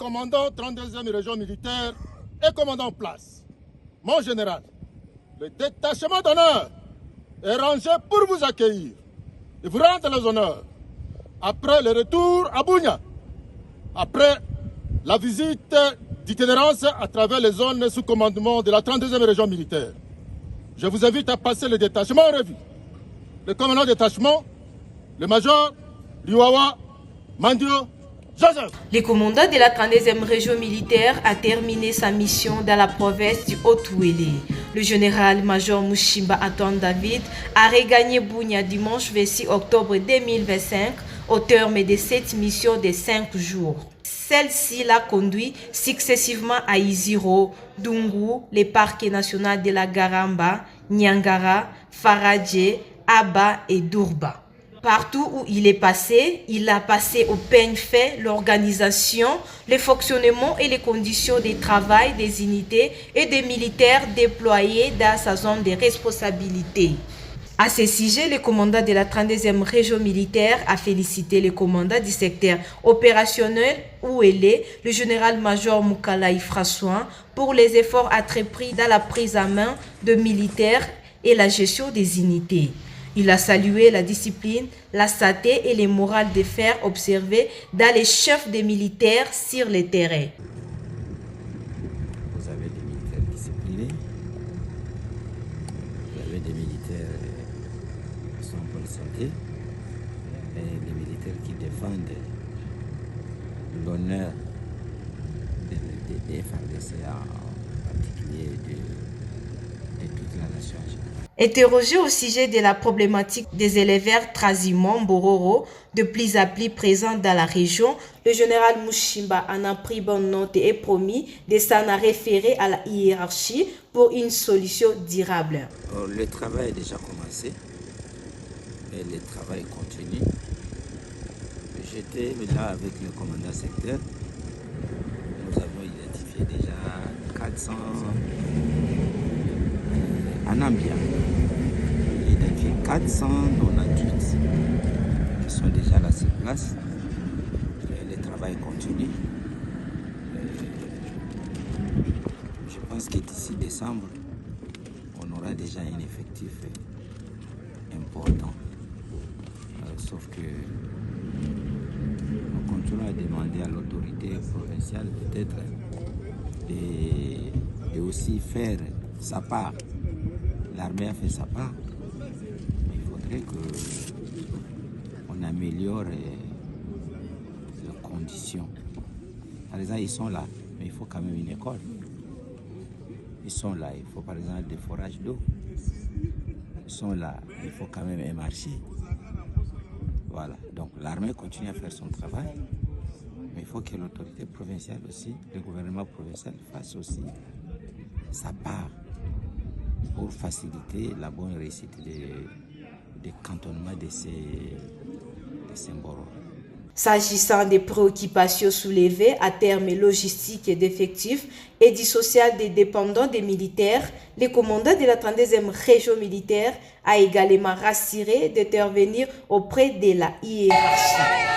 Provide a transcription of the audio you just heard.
commandant 32e région militaire et commandant en place, mon général, le détachement d'honneur est rangé pour vous accueillir et vous rendre les honneurs. Après le retour à Bunia, après la visite d'itinérance à travers les zones sous commandement de la 32e région militaire, je vous invite à passer le détachement en revue. Le commandant de détachement, le major Liwawa Mandio Joseph. Le commandant de la 32e région militaire a terminé sa mission dans la province du Haut-Ouélé. Le général-major Mushimba Antoine David a regagné Bunia dimanche 26 octobre 2025 au terme de cette mission de 5 jours. Celle-ci l'a conduit successivement à Iziro, Dungu, les parcs nationaux de la Garamba, Nyangara, Faradje, Aba et Durba. Partout où il est passé, il a passé au peigne fait l'organisation, le fonctionnement et les conditions de travail des unités et des militaires déployés dans sa zone de responsabilité. À ce sujet, le commandant de la 32e région militaire a félicité le commandant du secteur opérationnel Ouélé, le général-major Moukalaï François, pour les efforts entrepris dans la prise en main de militaires et la gestion des unités. Il a salué la discipline, la sainteté et les morales de fer observées dans les chefs des militaires sur le terrain. Vous avez des militaires disciplinés, vous avez des militaires qui sont en bonne santé, et des militaires qui défendent l'honneur des FARDC en particulier de toute la nation. Interrogé au sujet de la problématique des éleveurs transhumants Bororo, de plus en plus présents dans la région, le général Mushimba en a pris bonne note et promis de s'en référer à la hiérarchie pour une solution durable. Le travail est déjà commencé et le travail continue. J'étais là avec le commandant secteur. Nous avons identifié déjà 400 en Ambia. Il y a identifié 498 qui sont déjà là sur place. Le travail continue. Je pense que d'ici décembre, on aura déjà un effectif important. Sauf que nous continuons à demander à l'autorité provinciale peut-être de aussi faire sa part. L'armée a fait sa part, mais il faudrait qu'on améliore les conditions. Par exemple, ils sont là, mais il faut quand même une école. Ils sont là, il faut par exemple des forages d'eau. Ils sont là, il faut quand même un marché. Voilà, donc l'armée continue à faire son travail, mais il faut que l'autorité provinciale aussi, le gouvernement provincial fasse aussi sa part pour faciliter la bonne réussite des cantonnements de ces bords. S'agissant des préoccupations soulevées à termes logistiques et d'effectifs et du social des dépendants des militaires, le commandant de la 32e région militaire a également rassuré d'intervenir auprès de la hiérarchie.